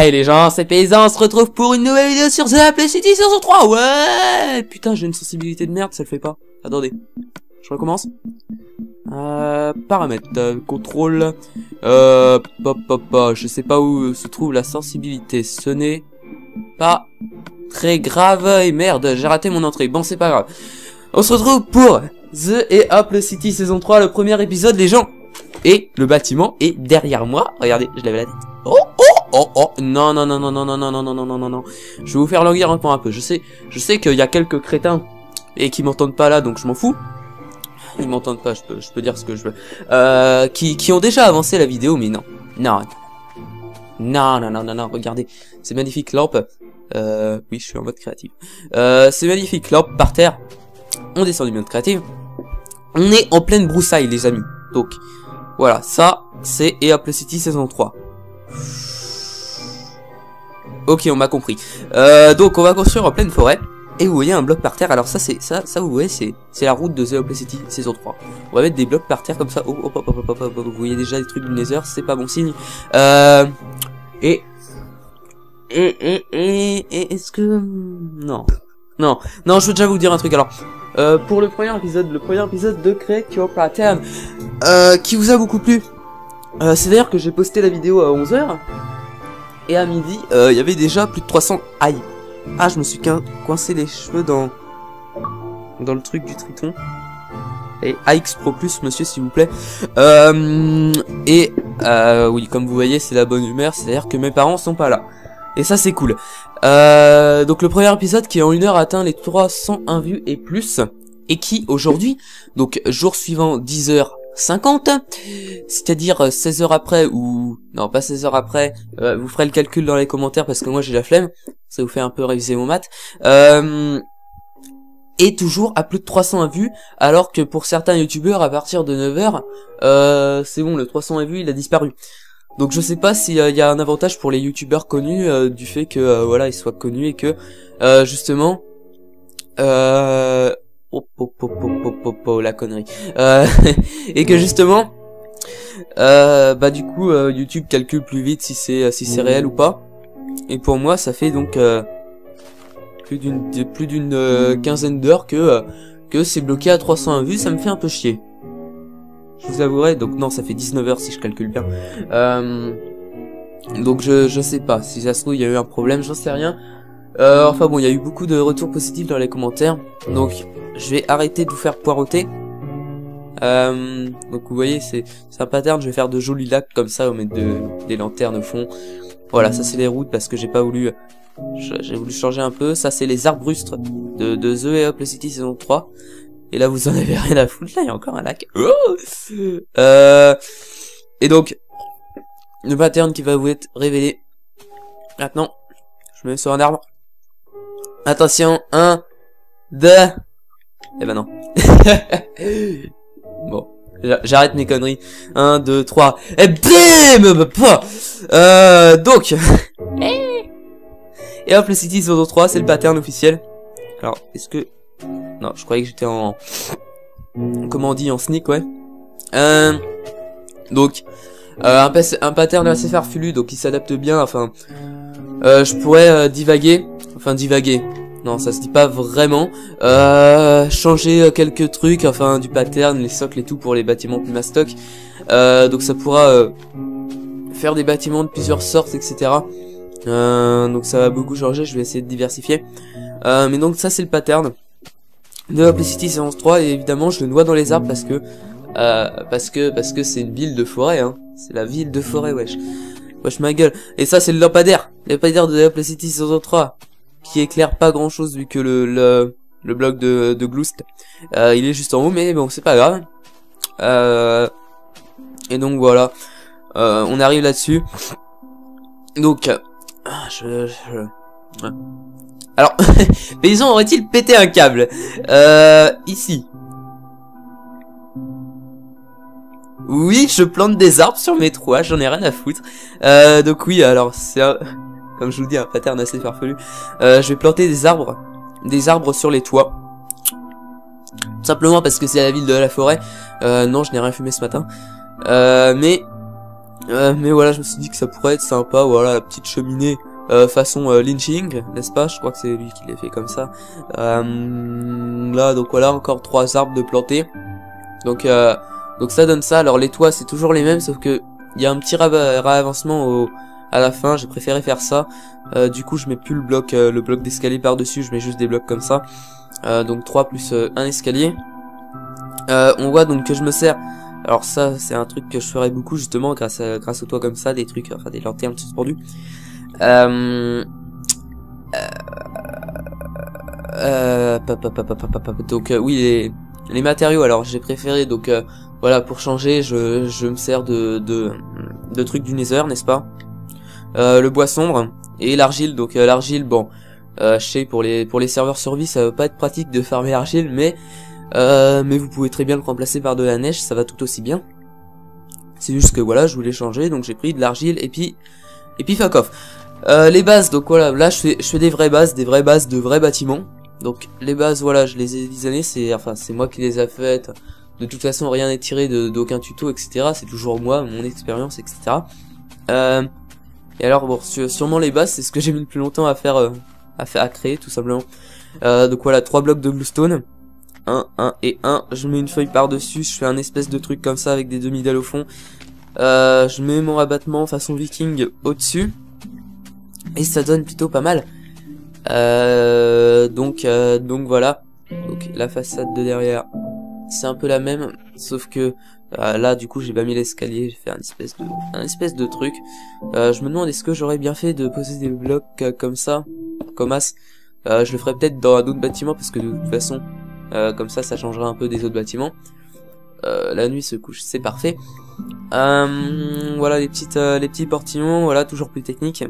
Hey les gens, c'est Paysan, on se retrouve pour une nouvelle vidéo sur The Apple City saison 3. Ouais. Putain, j'ai une sensibilité de merde, ça le fait pas. Attendez, je recommence. Paramètres, contrôle, je sais pas où se trouve la sensibilité, ce n'est pas très grave, et merde, j'ai raté mon entrée, bon c'est pas grave. On se retrouve pour The Apple City saison 3, le premier épisode les gens, et le bâtiment est derrière moi, regardez, je lève la tête. Non, je vais vous faire languir encore un peu, je sais qu'il y a quelques crétins, et qui m'entendent pas là, donc je m'en fous. Ils m'entendent pas, je peux dire ce que je veux. Qui ont déjà avancé la vidéo, mais non, regardez, ces magnifiques lampes. Oui, je suis en mode créatif. Ces magnifiques lampes par terre. On descend du mode créatif. On est en pleine broussaille, les amis. Donc, voilà, ça, c'est Apple City saison 3. Ok, on m'a compris. Donc, on va construire en pleine forêt. Et vous voyez un bloc par terre, alors ça vous voyez c'est la route de The Apple City saison 3. On va mettre des blocs par terre comme ça. Vous voyez déjà des trucs du Nether, c'est pas bon signe. Et est-ce que non, je veux déjà vous dire un truc alors. Pour le premier épisode de Create Your Pattern, qui vous a beaucoup plu. C'est d'ailleurs que j'ai posté la vidéo à 11 h et à midi, il y avait déjà plus de 300 aïe. Ah, je me suis coincé les cheveux dans le truc du triton. Et AX Pro Plus, monsieur, s'il vous plaît. Oui, comme vous voyez, c'est la bonne humeur. C'est-à-dire que mes parents sont pas là. Et ça, c'est cool. Donc, le premier épisode qui, en 1 heure, atteint les 301 vues et plus. Et qui, aujourd'hui, donc, jour suivant, 10h50, c'est-à-dire 16 heures après, ou... Non, pas 16 heures après, vous ferez le calcul dans les commentaires, parce que moi, j'ai la flemme. Ça vous fait un peu réviser mon maths. Et toujours à plus de 300 vues, alors que pour certains youtubeurs, à partir de 9h, c'est bon, le 300 vues, il a disparu. Donc je sais pas s'il y a un avantage pour les youtubeurs connus, du fait que, voilà, ils soient connus et que, justement, la connerie. Et que justement, bah du coup, YouTube calcule plus vite si c'est réel ou pas. Et pour moi, ça fait donc plus d'une quinzaine d'heures que c'est bloqué à 301 vues, ça me fait un peu chier. Je vous avouerai, donc non, ça fait 19 heures si je calcule bien. Donc je sais pas, si ça se trouve il y a eu un problème, j'en sais rien. Enfin bon, il y a eu beaucoup de retours positifs dans les commentaires, donc je vais arrêter de vous faire poireauter. Donc vous voyez, c'est un pattern, je vais faire de jolis lacs comme ça, au mettre des lanternes au fond. Voilà, ça c'est les routes parce que j'ai pas voulu... J'ai voulu changer un peu. Ça c'est les arbres rustres de The Apple City saison 3. Et là vous en avez rien à foutre. Là il y a encore un lac. Et donc, le pattern qui va vous être révélé. Maintenant, je me mets sur un arbre. Attention, 1, 2... Eh ben non. Bon. J'arrête mes conneries. 1, 2, 3. Et bim! Donc. Et Apple City saison 3, c'est le pattern officiel. Alors, est-ce que... Non, je croyais que j'étais en... Comment on dit? En sneak, ouais. Donc, un pattern assez farfelu, donc il s'adapte bien, enfin... je pourrais divaguer. Enfin, divaguer. Non, ça se dit pas vraiment. Changer quelques trucs, enfin du pattern, les socles et tout pour les bâtiments plus mastoc. Donc ça pourra faire des bâtiments de plusieurs sortes, etc. Donc ça va beaucoup changer, je vais essayer de diversifier. Mais donc ça c'est le pattern de Apple City saison 3 et évidemment je le noie dans les arbres parce que c'est une ville de forêt, hein. C'est la ville de forêt, wesh. Wesh ma gueule. Et ça c'est le lampadaire de Apple City saison 3. Qui éclaire pas grand chose vu que le bloc de Gloust il est juste en haut, mais bon c'est pas grave. Et donc voilà, on arrive là-dessus. Donc alors Paysan aurait-il pété un câble ici? Oui, je plante des arbres sur mes toits, j'en ai rien à foutre. Donc oui, alors c'est comme je vous dis, un pattern assez farfelu. Je vais planter des arbres sur les toits. Tout simplement parce que c'est la ville de la forêt. Non, je n'ai rien fumé ce matin. Mais Mais voilà, je me suis dit que ça pourrait être sympa, voilà, la petite cheminée façon lynching, n'est-ce pas? Je crois que c'est lui qui l'a fait comme ça. Là, donc voilà, encore 3 arbres de planter. Donc ça donne ça. Alors les toits, c'est toujours les mêmes, sauf que il y a un petit réavancement à la fin. J'ai préféré faire ça. Du coup, je mets plus le bloc d'escalier par-dessus, je mets juste des blocs comme ça. Donc 3 plus un escalier. On voit donc que je me sers. Alors ça, c'est un truc que je ferais beaucoup justement grâce au toit comme ça, des trucs, enfin des lanternes suspendues. Donc oui, les matériaux. Alors j'ai préféré donc voilà, pour changer, je me sers de trucs du Nether, n'est-ce pas? Le bois sombre et l'argile. Donc l'argile, bon, je sais pour les serveurs survie, ça va pas être pratique de farmer l'argile, mais vous pouvez très bien le remplacer par de la neige, ça va tout aussi bien. C'est juste que voilà, je voulais changer, donc j'ai pris de l'argile et puis fuck off. Les bases, donc voilà, là je fais des vraies bases de vrais bâtiments. Donc les bases, voilà, je les ai designées, c'est moi qui les ai faites. De toute façon, rien n'est tiré d'aucun tuto, etc. C'est toujours moi, mon expérience, etc. Et alors bon, sûrement les bases, c'est ce que j'ai mis le plus longtemps à faire, à créer, tout simplement. Donc voilà, 3 blocs de bluestone. 1 et 1, je mets une feuille par dessus, je fais un espèce de truc comme ça avec des demi-dalles au fond. Je mets mon rabattement façon viking au dessus et ça donne plutôt pas mal. Donc voilà. Donc la façade de derrière, c'est un peu la même, sauf que là du coup j'ai pas mis l'escalier, j'ai fait un espèce de truc. Je me demande est-ce que j'aurais bien fait de poser des blocs comme ça, comme as. Je le ferai peut-être dans un autre bâtiment parce que de toute façon comme ça changera un peu des autres bâtiments. La nuit se couche, c'est parfait. Voilà les petits portillons, voilà, toujours plus technique.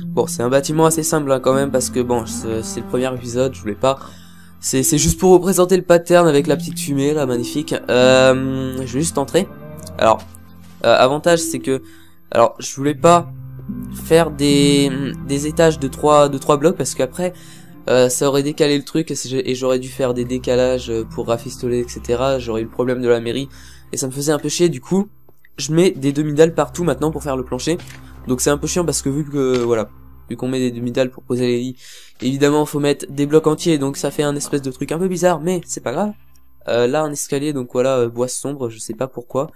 Bon, c'est un bâtiment assez simple hein, quand même, parce que bon, c'est le premier épisode, je voulais pas. C'est juste pour représenter le pattern avec la petite fumée là, magnifique. Je vais juste entrer. Alors, avantage c'est que, alors je voulais pas faire des étages de 3 blocs parce qu'après ça aurait décalé le truc et j'aurais dû faire des décalages pour rafistoler, etc. J'aurais eu le problème de la mairie et ça me faisait un peu chier. Du coup, je mets des demi-dalles partout maintenant pour faire le plancher. Donc c'est un peu chiant parce que vu qu'on met des demi-dalles pour poser les lits, évidemment faut mettre des blocs entiers, donc ça fait un espèce de truc un peu bizarre, mais c'est pas grave. Là un escalier, donc voilà, bois sombre, je sais pas pourquoi,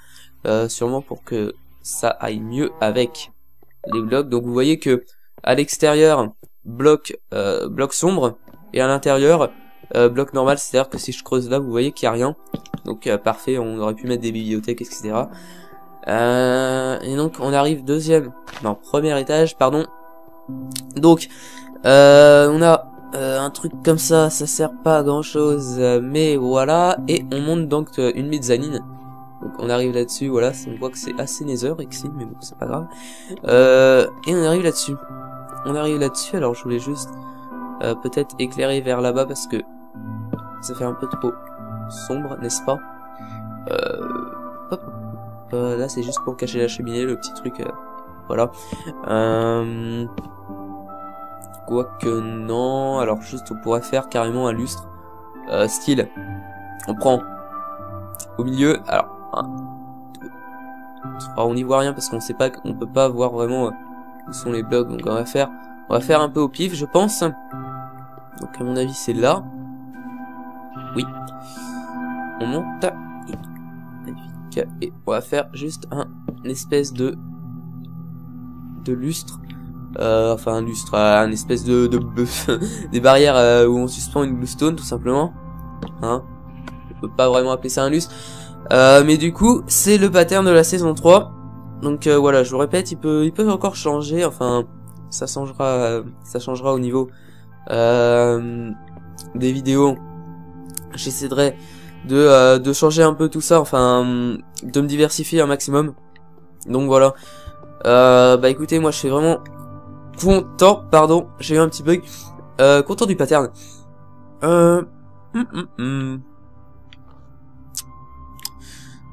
sûrement pour que ça aille mieux avec les blocs. Donc vous voyez que à l'extérieur bloc sombre et à l'intérieur bloc normal, c'est à dire que si je creuse là vous voyez qu'il y a rien. Donc parfait, on aurait pu mettre des bibliothèques, etc. Et donc on arrive premier étage, pardon. Donc on a un truc comme ça sert pas à grand chose, mais voilà. Et on monte donc une mezzanine. Donc on arrive là-dessus, voilà, on voit que c'est assez nether ici, mais bon c'est pas grave. Et on arrive là-dessus. Alors je voulais juste peut-être éclairer vers là-bas parce que ça fait un peu trop sombre, n'est-ce pas? Hop. Là c'est juste pour cacher la cheminée, le petit truc, voilà. Quoique non, alors juste on pourrait faire carrément un lustre style. On prend au milieu, alors 1, 2, 3, on n'y voit rien parce qu'on sait pas, on peut pas voir vraiment où sont les blocs, donc on va faire un peu au pif, je pense. Donc à mon avis c'est là. Oui. On monte. Et on va faire juste une espèce de lustre, enfin un lustre, un espèce de des barrières où on suspend une bluestone tout simplement, hein. On peut pas vraiment appeler ça un lustre, mais du coup c'est le pattern de la saison 3. Donc voilà, je vous répète, il peut encore changer, enfin ça changera au niveau des vidéos. J'essaierai de changer un peu tout ça, enfin de me diversifier un maximum. Donc voilà. Bah écoutez, moi je suis vraiment content, pardon, j'ai eu un petit bug, content du pattern.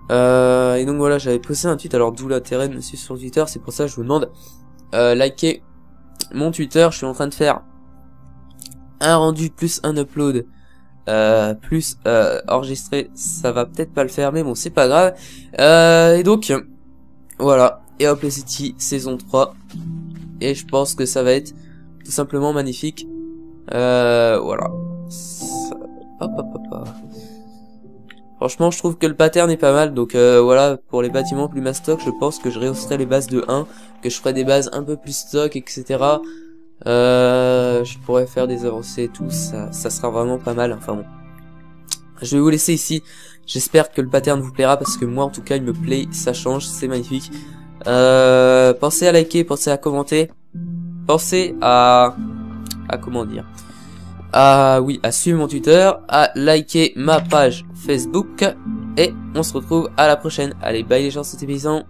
Et donc voilà, j'avais posté un tweet, alors d'où l'intérêt de me suivre sur Twitter, c'est pour ça que je vous demande likez mon Twitter. Je suis en train de faire un rendu plus un upload plus enregistré, ça va peut-être pas le faire, mais bon c'est pas grave. Et donc Voilà, et Hop City saison 3. Et je pense que ça va être tout simplement magnifique. Voilà. Hop, hop, hop, hop. Franchement, je trouve que le pattern est pas mal. Donc voilà, pour les bâtiments plus mass stock, je pense que je rehausserai les bases de 1, que je ferai des bases un peu plus stock, etc. Je pourrais faire des avancées et tout, ça sera vraiment pas mal. Enfin bon. Je vais vous laisser ici. J'espère que le pattern vous plaira parce que moi en tout cas il me plaît, ça change, c'est magnifique. Pensez à liker, pensez à commenter, pensez à comment dire, oui, à suivre mon Twitter, à liker ma page Facebook et on se retrouve à la prochaine. Allez, bye les gens, c'était Paysan.